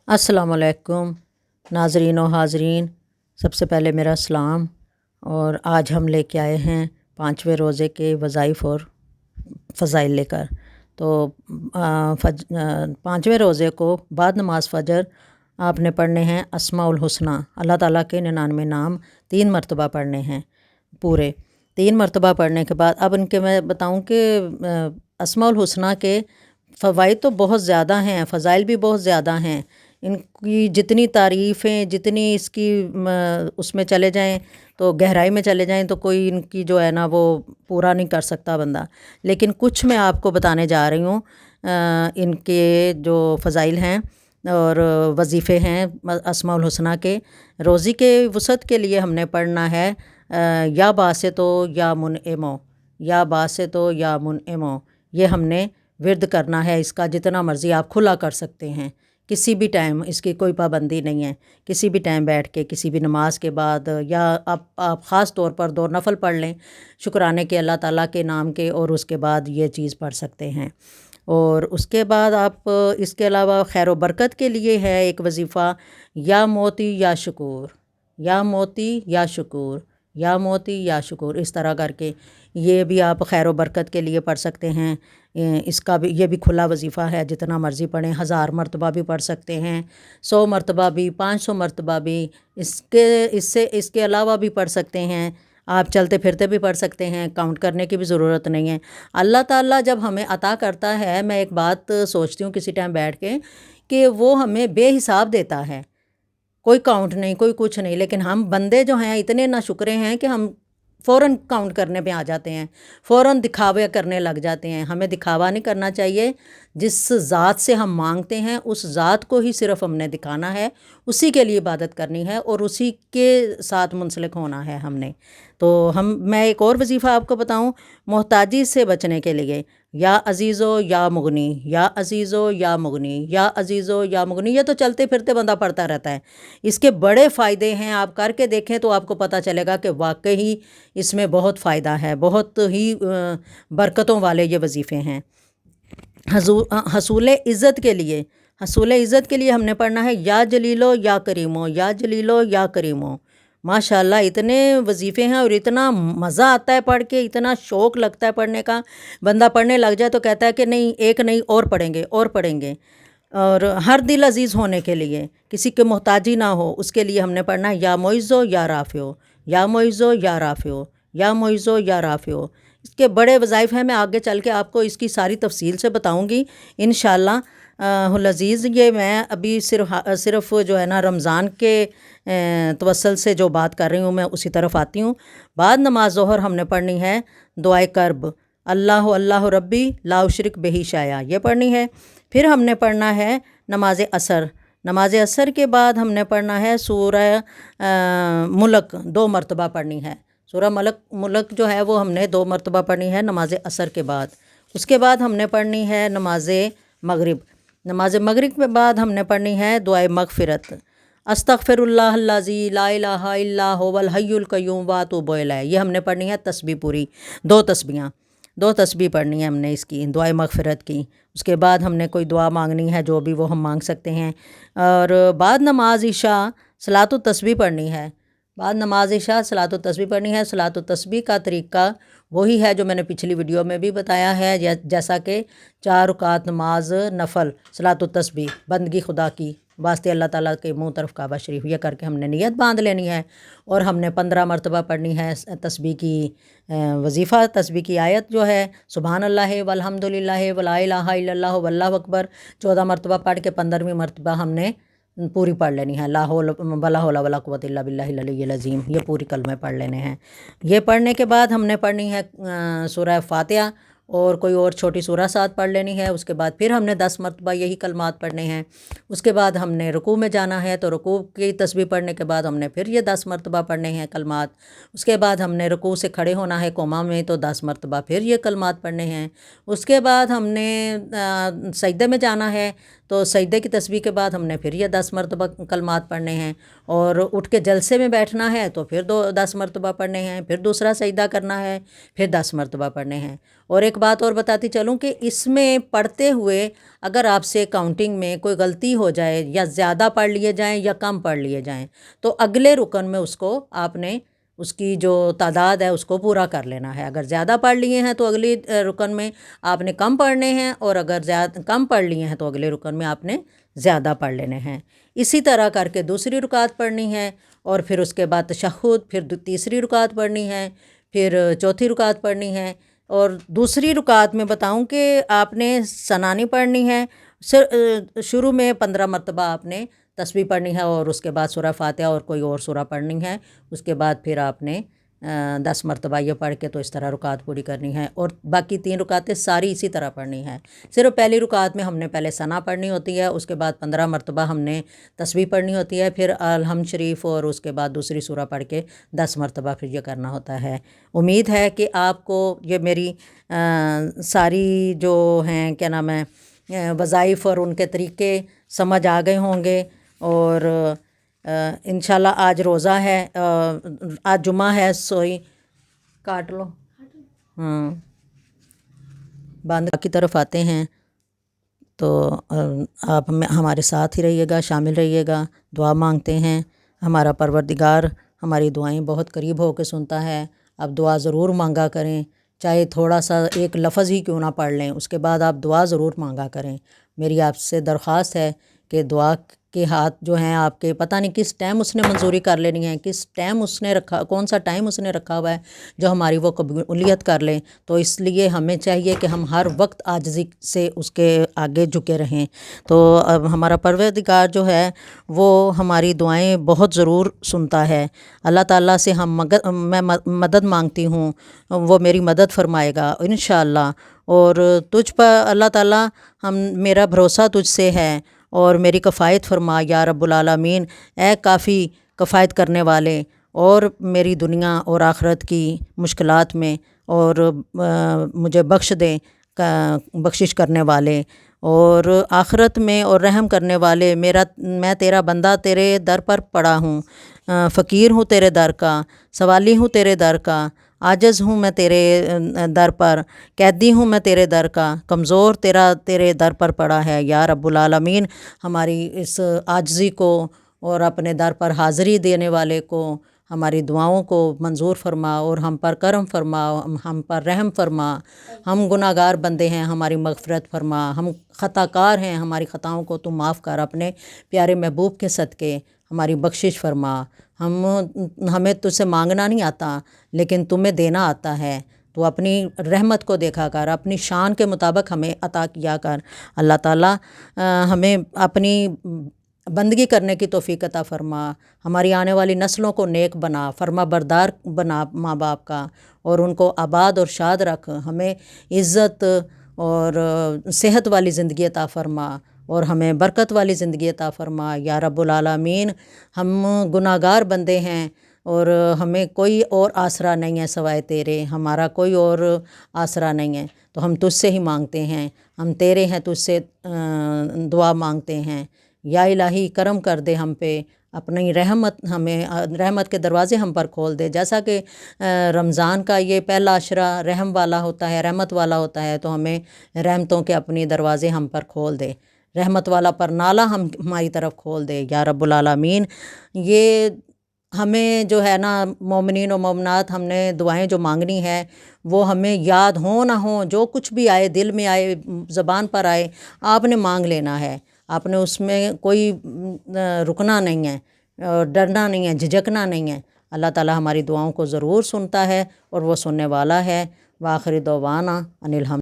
अस्सलामुअलैकुम नाज़रीन व हाज़रीन, सबसे पहले मेरा सलाम। और आज हम लेके आए हैं 5वें रोज़े के वज़ाइफ़ और फ़ज़ाइल लेकर। तो 5वें रोज़े को बाद नमाज फ़जर आपने पढ़ने हैं अस्माउल हुस्ना, अल्लाह ताला के 99 नाम 3 मरतबा पढ़ने हैं। पूरे 3 मरतबा पढ़ने के बाद अब इनके मैं बताऊं कि अस्माउल हुस्ना के फ़वाइद तो बहुत ज़्यादा हैं, फ़ज़ाइल भी बहुत ज़्यादा हैं। इनकी जितनी तारीफ़ें, जितनी इसकी उसमें चले जाएं तो गहराई में चले जाएं तो कोई इनकी जो है ना वो पूरा नहीं कर सकता बंदा। लेकिन कुछ मैं आपको बताने जा रही हूँ इनके जो फ़ज़ाइल हैं और वजीफ़े हैं अस्माउल हुस्ना के। रोज़ी के वसअत के लिए हमने पढ़ना है या बासितो या मुनइमो, या बासितो या मुनइमो। ये हमने विर्द करना है। इसका जितना मर्ज़ी आप खुला कर सकते हैं, किसी भी टाइम, इसकी कोई पाबंदी नहीं है। किसी भी टाइम बैठ के, किसी भी नमाज के बाद, या आप ख़ास तौर पर 2 नफल पढ़ लें शुक्राने के अल्लाह ताला के नाम के, और उसके बाद ये चीज़ पढ़ सकते हैं। और उसके बाद आप इसके अलावा खैर व बरकत के लिए है एक वजीफ़ा, या मोती या शकूर, या मोती या शकूर, या मोती या शकूर, इस तरह करके ये भी आप खैर व बरकत के लिए पढ़ सकते हैं। इसका भी, ये भी खुला वजीफ़ा है, जितना मर्ज़ी पढ़ें। 1000 मरतबा भी पढ़ सकते हैं, 100 मरतबा भी, 500 मरतबा भी। इसके अलावा भी पढ़ सकते हैं। आप चलते फिरते भी पढ़ सकते हैं, काउंट करने की भी ज़रूरत नहीं है। अल्लाह ताला जब हमें अता करता है, मैं एक बात सोचती हूँ किसी टाइम बैठ के, कि वो हमें बेहिसाब देता है, कोई काउंट नहीं, कोई कुछ नहीं। लेकिन हम बंदे जो हैं इतने नाशुक्रे हैं कि हम फ़ौरन काउंट करने पे आ जाते हैं, फ़ौरन दिखावे करने लग जाते हैं। हमें दिखावा नहीं करना चाहिए। जिस ज़ात से हम मांगते हैं उस ज़ात को ही सिर्फ़ हमने दिखाना है, उसी के लिए इबादत करनी है और उसी के साथ मुंसलिक होना है हमने। तो मैं एक और वजीफ़ा आपको बताऊं मोहताजी से बचने के लिए, या अज़ीज़ो या मुगनी, या अज़ीज़ो या मुगनी, या अज़ीज़ो या मुगनी। ये तो चलते फिरते बंदा पढ़ता रहता है। इसके बड़े फ़ायदे हैं, आप करके देखें तो आपको पता चलेगा कि वाकई इसमें बहुत फ़ायदा है, बहुत ही बरकतों वाले ये वजीफ़े हैं। हसूल इज़्ज़त के लिए, हसूल इज़्ज़त के लिए हमने पढ़ना है या जलीलो या करीमो, या जलीलो या करीमो। माशाल्लाह इतने वजीफ़े हैं और इतना मज़ा आता है पढ़ के, इतना शौक़ लगता है पढ़ने का। बंदा पढ़ने लग जाए तो कहता है कि नहीं, एक नहीं और पढ़ेंगे और पढ़ेंगे। और हर दिल अज़ीज़ होने के लिए, किसी के मोहताजी ना हो, उसके लिए हमने पढ़ना है या मोइज़ो या राफ़ियो, या मोइज़ो या राफ़ियो, या मोइज़ो या राफ़ियो। इसके बड़े वज़ाइफ़ हैं, मैं आगे चल के आपको इसकी सारी तफसील से बताऊँगी इंशाअल्लाह अज़ीज़। ये मैं अभी सिर्फ़ जो है ना रमज़ान के तवस्सुल से जो बात कर रही हूँ, मैं उसी तरफ आती हूँ। बाद नमाज ज़ोहर हमने पढ़नी है दुआए कर्ब, अल्लाह अल्लाह रब्बी ला उशरिक बिही शैया, ये पढ़नी है। फिर हमने पढ़ना है नमाज असर। नमाज असर के बाद हमने पढ़ना है सूरह मुल्क, 2 मरतबा पढ़नी है। सूरह मुल्क जो है वो हमने 2 मरतबा पढ़नी है नमाज असर के बाद। उसके बाद हमने पढ़नी है नमाज मगरिब। नमाज मगरिब के बाद हमने पढ़नी है दुआए मगफ़िरत, अस्तग़फ़िरुल्लाहल्लज़ी ला इलाहा इल्ला हुवल हय्युल क़य्यूम व अतूबु इलैह। ये हमने पढ़नी है तस्बीह पूरी, 2 तस्बीहां, 2 तस्बीह पढ़नी है हमने इसकी दुआए मगफ़िरत की। उसके बाद हमने कोई दुआ मांगनी है, जो भी वो हम मांग सकते हैं। और बाद नमाज इशा सलातो तस्बीह पढ़नी है। बाद नमाज इशा सलातो तस्बीह पढ़नी है। सलातो तस्बीह का तरीक़ा वही है जो मैंने पिछली वीडियो में भी बताया है, जैसा कि 4 रकात नमाज नफ़ल, सलातो तस्बीह, बंदगी खुदा की वास्ते अल्लाह ताला के मुँह तरफ काबा शरीफ, ये करके हमने नियत बांध लेनी है। और हमने 15 मरतबा पढ़नी है तस्बीह की वजीफ़ा। तस्बीह की आयत जो है सुबहान अल्लाह वल्हम्दुलिल्लाह वला इलाहा इल्लल्लाह वल्लाहु अकबर, 14 मरतबा पढ़ के 15वीं मरतबा हमने पूरी पढ़ लेनी है। ला हौला वला हौला वला कुव्वता इल्ला बिल्लाहिल अलिय्यिल अज़ीम, ये पूरी कलमे पढ़ लेने हैं। ये पढ़ने के बाद हमने पढ़नी है सूरह फ़ातिहा और कोई और छोटी सूरह साथ पढ़ लेनी है। उसके बाद फिर हमने 10 मरतबा यही कलमात पढ़ने हैं। उसके बाद हमने रुकू में जाना है, तो रुकू की तस्बीह पढ़ने के बाद हमने फिर ये 10 मरतबा पढ़ने हैं कलमात। उसके बाद हमने रुकू से खड़े होना है कोमा में, तो 10 मरतबा फिर ये कलमात पढ़ने हैं। उसके बाद हमने सजदे में जाना है, तो सजदे की तस्बीह के बाद हमने फिर ये 10 मरतबा कलमात पढ़ने हैं। और उठ के जलसे में बैठना है तो फिर 10 मरतबा पढ़ने हैं। फिर दूसरा सजदा करना है, फिर 10 मरतबा पढ़ने हैं। اور ایک بات اور بتاتی چلوں کہ اس میں پڑھتے ہوئے اگر آپ سے کاؤنٹنگ میں کوئی غلطی ہو جائے یا زیادہ پڑھ لیے جائیں یا کم پڑھ لیے جائیں تو اگلے رکن میں اس کو آپ نے اس کی جو تعداد ہے اس کو پورا کر لینا ہے. اگر زیادہ پڑھ لیے ہیں تو اگلی رکن میں آپ نے کم پڑھنے ہیں، اور اگر زیادہ کم پڑھ لیے ہیں تو اگلے رکن میں آپ نے زیادہ پڑھ لینے ہیں. اسی طرح کر کے دوسری رکعت پڑھنی ہے، اور پھر اس کے بعد تشہد، پھر تیسری رکعت پڑھنی ہے، پھر چوتھی رکعت پڑھنی ہے. اور دوسری رکعت میں بتاؤں کہ آپ نے ثنانی پڑھنی ہے. شروع میں 15 مرتبہ آپ نے تسبیح پڑھنی ہے، اور اس کے بعد سورہ فاتحہ اور کوئی اور سورہ پڑھنی ہے. اس کے بعد پھر آپ نے 10 مرتبہ یہ پڑھ کے تو اس طرح رکعت پوری کرنی ہے. اور باقی 3 رکعتیں ساری اسی طرح پڑھنی ہے. صرف پہلی رکعت میں ہم نے پہلے ثنا پڑھنی ہوتی ہے، اس کے بعد 15 مرتبہ ہم نے تسبیح پڑھنی ہوتی ہے، پھر الحمد شریف اور اس کے بعد دوسری سورہ پڑھ کے 10 مرتبہ پھر یہ کرنا ہوتا ہے. امید ہے کہ آپ کو یہ میری ساری جو ہیں کیا نام ہے وظائف اور ان کے طریقے سمجھ آ گئے ہوں گے. اور انشاءاللہ آج روزہ ہے، آج جمعہ ہے، سوئی کاٹ لو. ہاں بند کی طرف آتے ہیں تو آپ ہمارے ساتھ ہی رہیے گا، شامل رہیے گا. دعا مانگتے ہیں. ہمارا پروردگار ہماری دعائیں بہت قریب ہو کے سنتا ہے. آپ دعا ضرور مانگا کریں، چاہے تھوڑا سا ایک لفظ ہی کیوں نہ پڑھ لیں، اس کے بعد آپ دعا ضرور مانگا کریں. میری آپ سے درخواست ہے کہ دعا کے ہاتھ جو ہیں آپ کے، پتہ نہیں کس ٹائم اس نے منظوری کر لینی ہے، کس ٹائم اس نے رکھا، کون سا ٹائم اس نے رکھا ہوا ہے جو ہماری وہ قبولیت کر لیں. تو اس لیے ہمیں چاہیے کہ ہم ہر وقت عاجزی سے اس کے آگے جھکے رہیں. تو اب ہمارا پروردگار جو ہے وہ ہماری دعائیں بہت ضرور سنتا ہے. اللہ تعالیٰ سے میں مدد مانگتی ہوں، وہ میری مدد فرمائے گا انشاءاللہ. اور تجھ پر اللہ تعالیٰ میرا بھروسہ تجھ سے ہے، اور میری کفایت فرما یا رب العالمین. اے کافی کفایت کرنے والے، اور میری دنیا اور آخرت کی مشکلات میں اور مجھے بخش دیں، بخشش کرنے والے، اور آخرت میں اور رحم کرنے والے. میں تیرا بندہ تیرے در پر پڑا ہوں، فقیر ہوں تیرے در کا، سوالی ہوں تیرے در کا، عاجز ہوں میں تیرے در پر، قیدی ہوں میں تیرے در کا، کمزور تیرے در پر پڑا ہے. یا رب العالمین ہماری اس عاجزی کو اور اپنے در پر حاضری دینے والے کو، ہماری دعاؤں کو منظور فرما، اور ہم پر کرم فرما، ہم پر رحم فرما. ہم گناہ گار بندے ہیں، ہماری مغفرت فرما. ہم خطا کار ہیں، ہماری خطاؤں کو تو معاف کر. اپنے پیارے محبوب کے صدقے ہماری بخشش فرما. ہمیں تجھ سے مانگنا نہیں آتا لیکن تمہیں دینا آتا ہے. تو اپنی رحمت کو دیکھا کر، اپنی شان کے مطابق ہمیں عطا کیا کر. اللہ تعالیٰ ہمیں اپنی بندگی کرنے کی توفیق عطا فرما. ہماری آنے والی نسلوں کو نیک بنا، فرما بردار بنا ماں باپ کا، اور ان کو آباد اور شاد رکھ. ہمیں عزت اور صحت والی زندگی عطا فرما، اور ہمیں برکت والی زندگی عطا فرما. یا رب العالمین ہم گناہ گار بندے ہیں، اور ہمیں کوئی اور آسرا نہیں ہے سوائے تیرے. ہمارا کوئی اور آسرا نہیں ہے، تو ہم تجھ سے ہی مانگتے ہیں. ہم تیرے ہیں، تجھ سے دعا مانگتے ہیں. یا الہی کرم کر دے ہم پہ، اپنی رحمت کے دروازے ہم پر کھول دے. جیسا کہ رمضان کا یہ پہلا عشرہ رحم والا ہوتا ہے، رحمت والا ہوتا ہے، تو ہمیں رحمتوں کے اپنی دروازے ہم پر کھول دے. رحمت والا پر نالا ہماری طرف کھول دے یا رب العالمین. یہ ہمیں جو ہے نا مومنین و مومنات، ہم نے دعائیں جو مانگنی ہے وہ ہمیں یاد ہوں نہ ہوں، جو کچھ بھی آئے، دل میں آئے، زبان پر آئے، آپ نے مانگ لینا ہے. آپ نے اس میں کوئی رکنا نہیں ہے، اور ڈرنا نہیں ہے، جھجکنا نہیں ہے. اللہ تعالیٰ ہماری دعاؤں کو ضرور سنتا ہے، اور وہ سننے والا ہے. وآخر دعوانا ان الحمد